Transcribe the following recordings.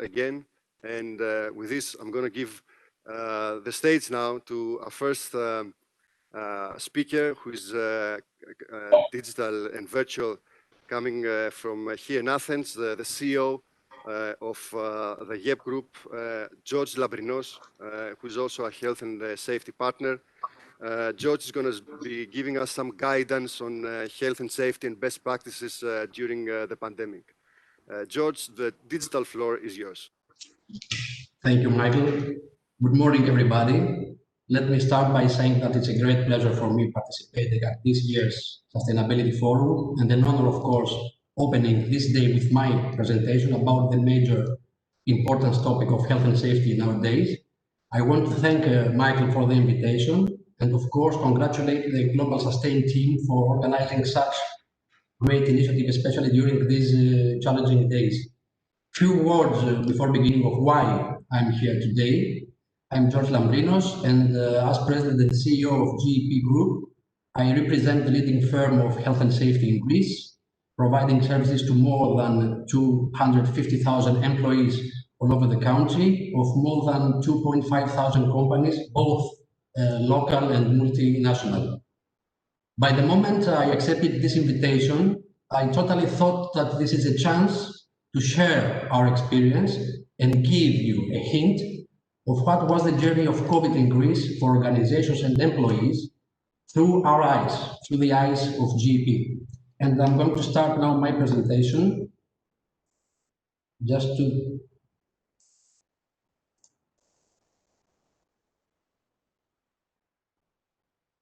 again. And with this, I'm going to give the stage now to our first speaker, who is digital and virtual, coming from here in Athens, the CEO of the GEP group, George Lambrinos, who is also a health and safety partner. George is going to be giving us some guidance on health and safety and best practices during the pandemic. George, the digital floor is yours. Thank you, Michael. Good morning, everybody. Let me start by saying that it's a great pleasure for me participating at this year's Sustainability Forum, and an honor, of course, opening this day with my presentation about the major importance topic of health and safety nowadays. I want to thank Michael for the invitation, and of course, congratulate the Global Sustain team for organizing such great initiative, especially during these challenging days. Few words before beginning of why I'm here today. I'm George Lambrinos, and as President and CEO of GEP Group, I represent the leading firm of health and safety in Greece, providing services to more than 250,000 employees all over the country, of more than 2,500 companies, both local and multinational. By the moment I accepted this invitation, I totally thought that this is a chance to share our experience and give you a hint of what was the journey of COVID in Greece for organizations and employees through our eyes, through the eyes of GEP. And I'm going to start now my presentation just to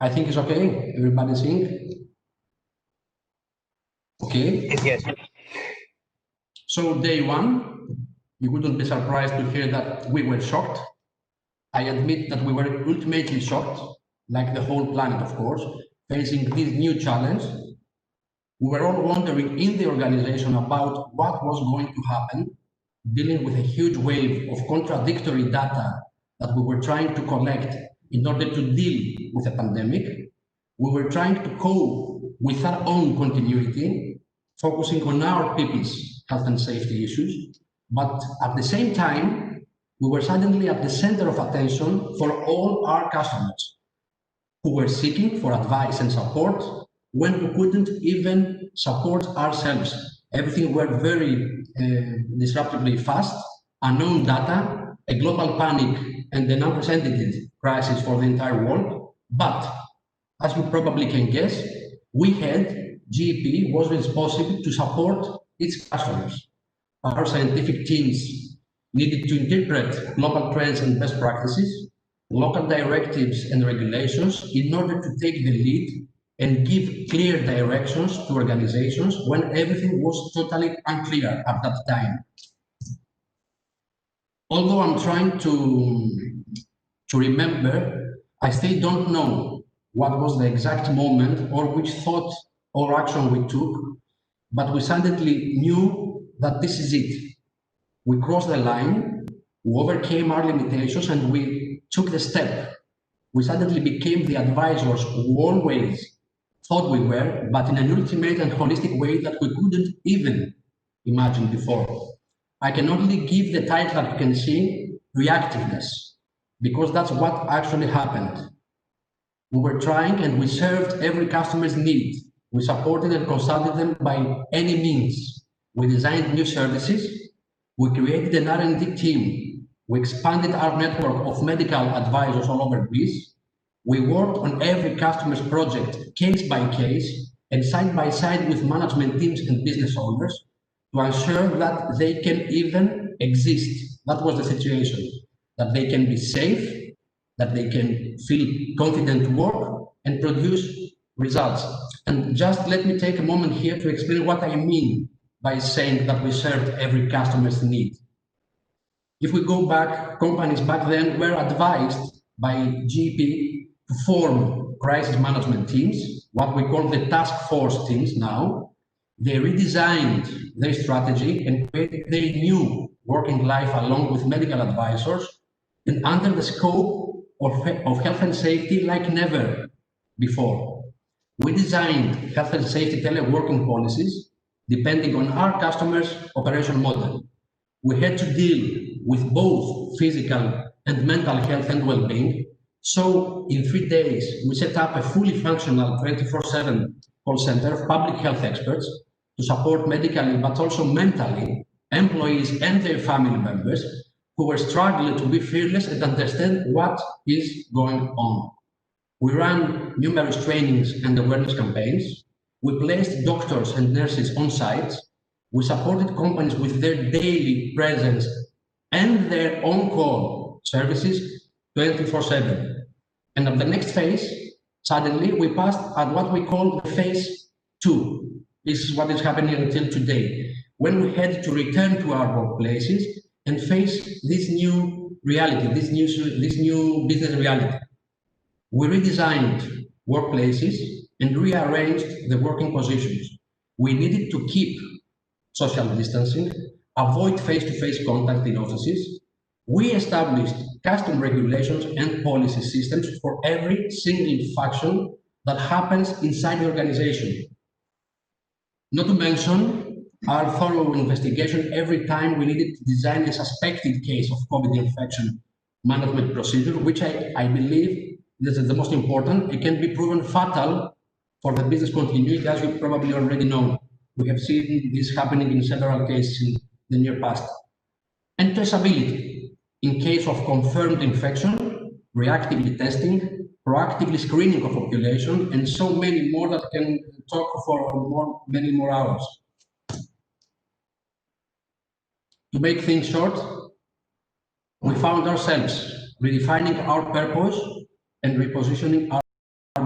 I think it's okay. Everybody seeing? Okay. Yes. So day one, you wouldn't be surprised to hear that we were shocked. I admit that we were ultimately shocked, like the whole planet, of course, facing this new challenge. We were all wondering in the organization about what was going to happen, dealing with a huge wave of contradictory data that we were trying to collect in order to deal with a pandemic. We were trying to cope with our own continuity, focusing on our people's health and safety issues. But at the same time, we were suddenly at the center of attention for all our customers who were seeking for advice and support when we couldn't even support ourselves. Everything went very disruptively fast, unknown data, a global panic, and an unprecedented crisis for the entire world. But as you probably can guess, we had, GEP was responsible to support its customers. Our scientific teams needed to interpret global trends and best practices, local directives and regulations in order to take the lead and give clear directions to organizations when everything was totally unclear at that time. Although I'm trying to remember, I still don't know what was the exact moment or which thought or action we took, but we suddenly knew that this is it. We crossed the line, we overcame our limitations, and we took the step. We suddenly became the advisors we always thought we were, but in an ultimate and holistic way that we couldn't even imagine before. I can only give the title that you can see, reactiveness, because that's what actually happened. We were trying and we served every customer's need. We supported and consulted them by any means. We designed new services. We created an R&D team. We expanded our network of medical advisors all over Greece. We worked on every customer's project case by case and side by side with management teams and business owners to ensure that they can even exist. That was the situation, that they can be safe, that they can feel confident to work and produce results. And just let me take a moment here to explain what I mean by saying that we served every customer's need. If we go back, companies back then were advised by GEP to form crisis management teams, what we call the task force teams now. They redesigned their strategy and created their new working life along with medical advisors and under the scope of health and safety like never before. We designed health and safety teleworking policies depending on our customers' operation model. We had to deal with both physical and mental health and well-being. So in 3 days, we set up a fully functional 24/7 call center of public health experts to support medically, but also mentally, employees and their family members who were struggling to be fearless and understand what is going on. We ran numerous trainings and awareness campaigns. We placed doctors and nurses on site. We supported companies with their daily presence and their on-call services 24/7. And at the next phase, suddenly we passed at what we call the phase 2. This is what is happening until today, when we had to return to our workplaces and face this new reality, this new business reality. We redesigned workplaces and rearranged the working positions. We needed to keep social distancing, avoid face-to-face contact in offices. We established custom regulations and policy systems for every single function that happens inside the organization. Not to mention our thorough investigation every time we needed to design a suspected case of COVID infection management procedure, which I believe this is the most important. It can be proven fatal for the business continuity, as you probably already know. We have seen this happening in several cases in the near past. And traceability. In case of confirmed infection, reactively testing, proactively screening of population, and so many more that can talk for many more hours. To make things short, we found ourselves redefining our purpose and repositioning our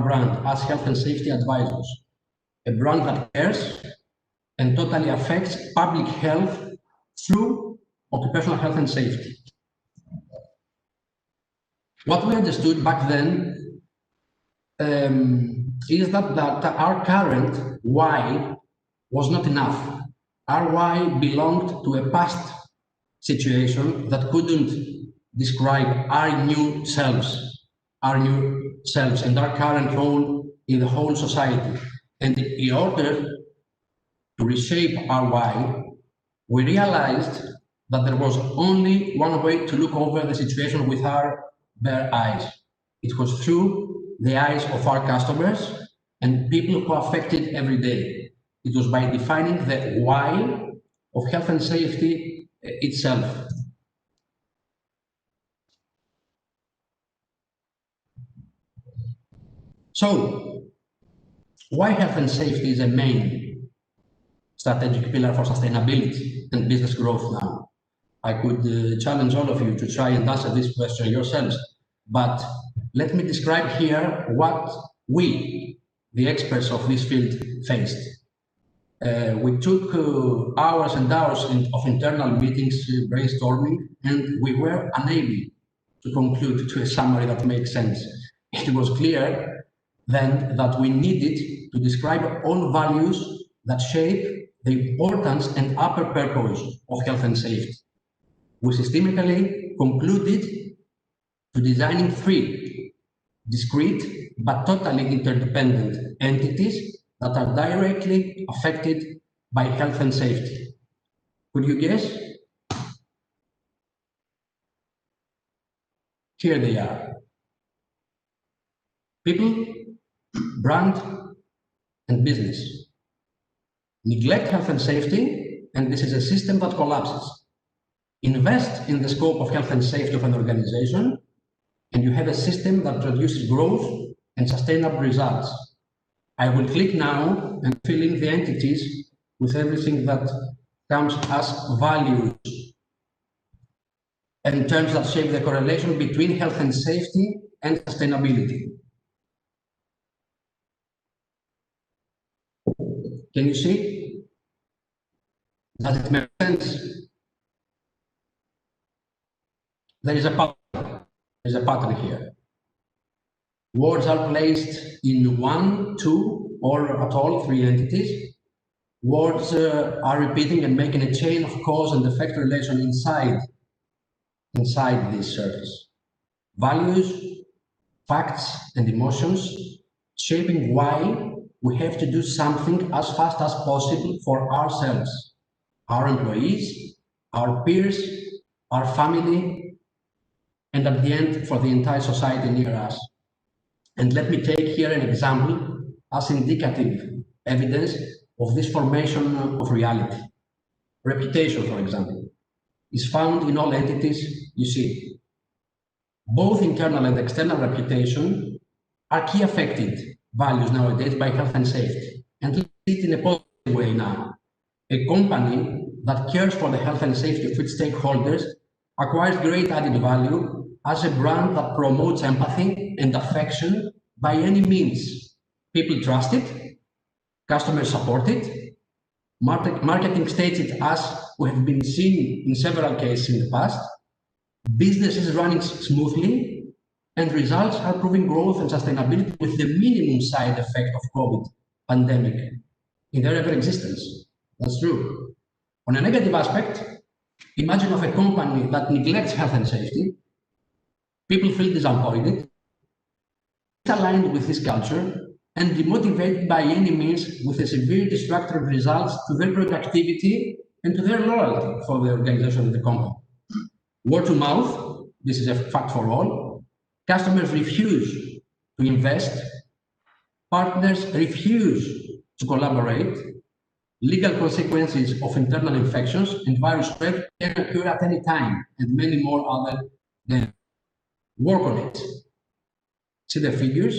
brand as health and safety advisors. A brand that cares and totally affects public health through occupational health and safety. What we understood back then is that our current why was not enough. Our why belonged to a past situation that couldn't describe our new selves and our current role in the whole society. And in order to reshape our why, we realized that there was only one way to look over the situation with our bare eyes. It was through the eyes of our customers and people who are affected every day. It was by defining the why of health and safety itself. So, why health and safety is a main strategic pillar for sustainability and business growth now? I could challenge all of you to try and answer this question yourselves, but let me describe here what we, the experts of this field, faced. We took hours and hours of internal meetings, brainstorming, and we were unable to conclude to a summary that makes sense. It was clear then that we needed to describe all values that shape the importance and upper purpose of health and safety. We systemically concluded to designing 3 discrete but totally interdependent entities that are directly affected by health and safety. Could you guess? Here they are. People, brand, and business. Neglect health and safety, and this is a system that collapses. Invest in the scope of health and safety of an organization, and you have a system that produces growth and sustainable results. I will click now and fill in the entities with everything that comes as values and terms that shape the correlation between health and safety and sustainability. Can you see? Does it make sense? There is a pattern. There's a pattern here. Words are placed in 1, 2, or at all 3 entities. Words are repeating and making a chain of cause and effect relation inside this surface. Values, facts, and emotions shaping why we have to do something as fast as possible for ourselves, our employees, our peers, our family, and at the end, for the entire society near us. And let me take here an example as indicative evidence of this formation of reality. Reputation, for example, is found in all entities you see. Both internal and external reputation are key affected values nowadays by health and safety. And let's see it in a positive way now. A company that cares for the health and safety of its stakeholders acquires great added value as a brand that promotes empathy and affection by any means. People trust it, customers support it, marketing states it as we have been seeing in several cases in the past, business is running smoothly, and results are proving growth and sustainability with the minimum side effect of COVID pandemic in their ever existence. That's true. On a negative aspect, imagine of a company that neglects health and safety. People feel disappointed, aligned with this culture, and demotivated by any means with a severe destructive results to their productivity and to their loyalty for the organization and the company. Word to mouth, this is a fact for all. Customers refuse to invest. Partners refuse to collaborate. Legal consequences of internal infections and virus spread can occur at any time, and many more other than work on it. See the figures,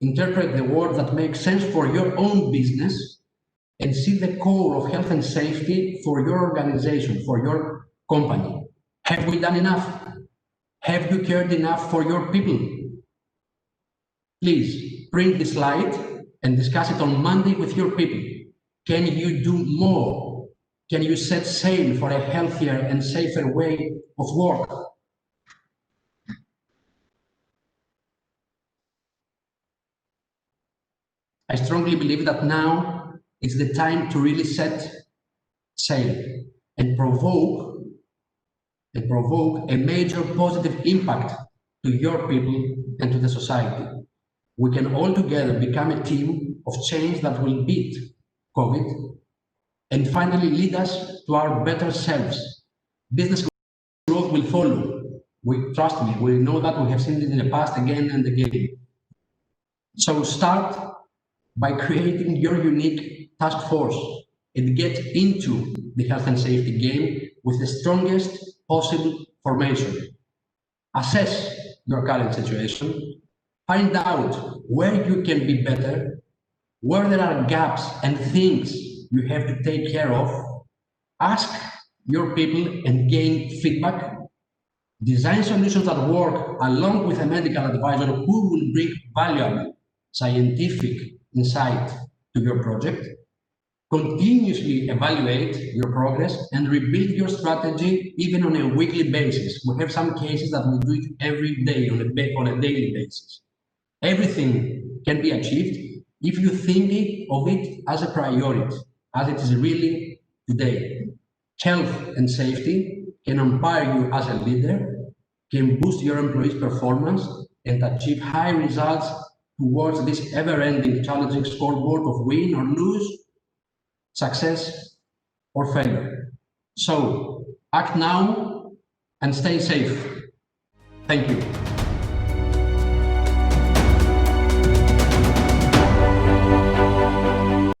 interpret the word that makes sense for your own business, and see the core of health and safety for your organization, for your company. Have we done enough? Have you cared enough for your people? Please print this slide and discuss it on Monday with your people. Can you do more? Can you set sail for a healthier and safer way of work? I strongly believe that now is the time to really set sail and provoke a major positive impact to your people and to the society. We can all together become a team of change that will beat COVID and finally lead us to our better selves. Business growth will follow. Trust me, we know that we have seen it in the past again and again. So start by creating your unique task force and get into the health and safety game with the strongest possible formation. Assess your current situation, find out where you can be better, where there are gaps and things you have to take care of. Ask your people and gain feedback. Design solutions that work along with a medical advisor who will bring valuable scientific insight to your project. Continuously evaluate your progress and rebuild your strategy even on a weekly basis. We have some cases that we do it every day on a daily basis. Everything can be achieved if you think of it as a priority, as it is really today. Health and safety can empower you as a leader, can boost your employees' performance, and achieve high results towards this ever-ending challenging scoreboard of win or lose, success or failure. So act now and stay safe. Thank you.